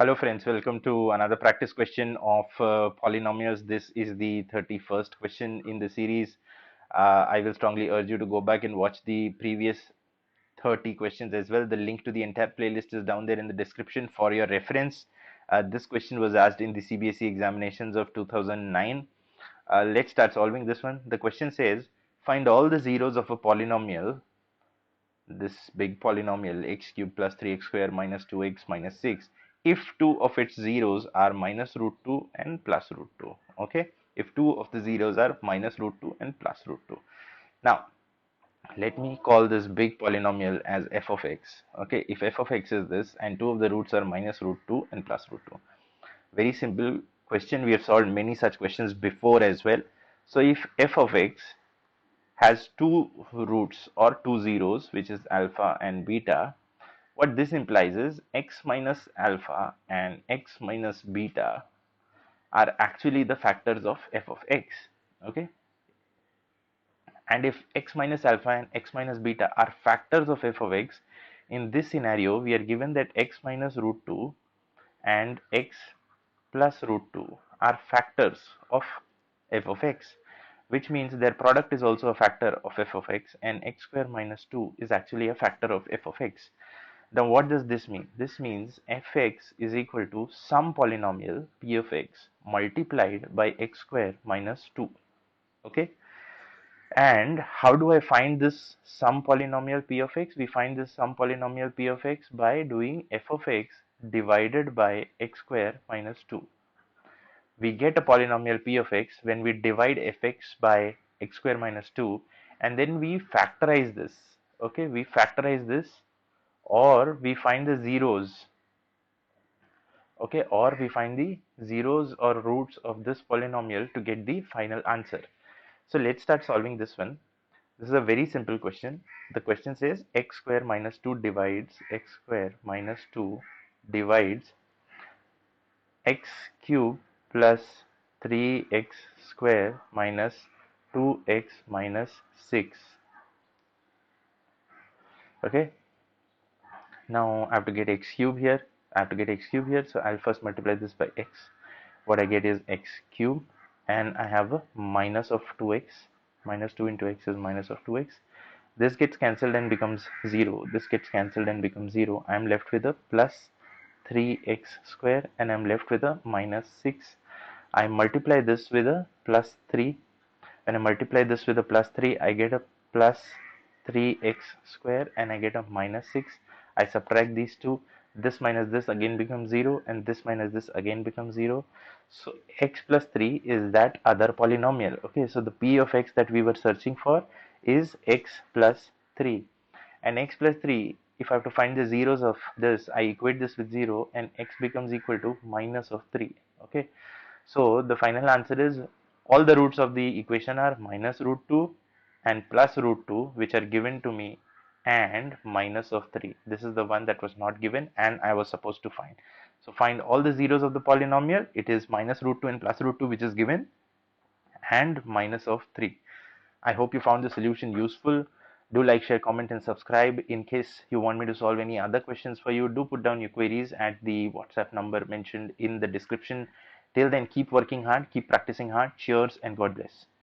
Hello friends, welcome to another practice question of polynomials. This is the 31st question in the series. I will strongly urge you to go back and watch the previous 30 questions as well. The link to the entire playlist is down there in the description for your reference. This question was asked in the CBSE examinations of 2009. Let's start solving this one. The question says, find all the zeros of a polynomial, this big polynomial x cubed plus 3x square minus 2x minus 6, if two of its zeros are minus root 2 and plus root 2. Okay, if two of the zeros are minus root 2 and plus root 2. Now let me call this big polynomial as f of x. Okay, if f of x is this and two of the roots are minus root 2 and plus root 2. Very simple question. We have solved many such questions before as well. So if f of x has two roots or two zeros, which is alpha and beta, what this implies is x minus alpha and x minus beta are actually the factors of f of x. Okay, and if x minus alpha and x minus beta are factors of f of x, in this scenario we are given that x minus root 2 and x plus root 2 are factors of f of x, which means their product is also a factor of f of x, and x square minus 2 is actually a factor of f of x. Now what does this mean? This means fx is equal to some polynomial p of x multiplied by x square minus 2. Okay, and how do I find this some polynomial p of x? We find this some polynomial p of x by doing f of x divided by x square minus 2. We get a polynomial p of x when we divide fx by x square minus 2, and then we factorize this. Okay, we factorize this, or we find the zeros. Okay, or we find the zeros or roots of this polynomial to get the final answer. So let's start solving this one. This is a very simple question. The question says x square minus 2 divides x square minus 2 divides x cube plus 3x square minus 2x minus 6. Okay, now I have to get x cube here. So I'll first multiply this by x. What I get is x cube, and I have a minus of 2x. Minus 2 into x is minus of 2x. This gets cancelled and becomes 0. This gets cancelled and becomes 0. I am left with a plus 3x square, and I am left with a minus 6. I multiply this with a plus 3. When I multiply this with a plus 3, I get a plus 3x square, and I get a minus 6. I subtract these two. This minus this again becomes 0, and this minus this again becomes 0. So x plus 3 is that other polynomial. Okay, so the p of x that we were searching for is x plus 3. And x plus 3, if I have to find the zeros of this, I equate this with 0, and x becomes equal to minus of 3. Okay, so the final answer is all the roots of the equation are minus root 2 and plus root 2, which are given to me, and minus of 3. This is the one that was not given and I was supposed to find. So find all the zeros of the polynomial. It is minus root 2 and plus root 2, which is given, and minus of 3. I hope you found the solution useful. Do like, share, comment and subscribe. In case you want me to solve any other questions for you, do put down your queries at the WhatsApp number mentioned in the description. Till then, keep working hard, keep practicing hard. Cheers and God bless.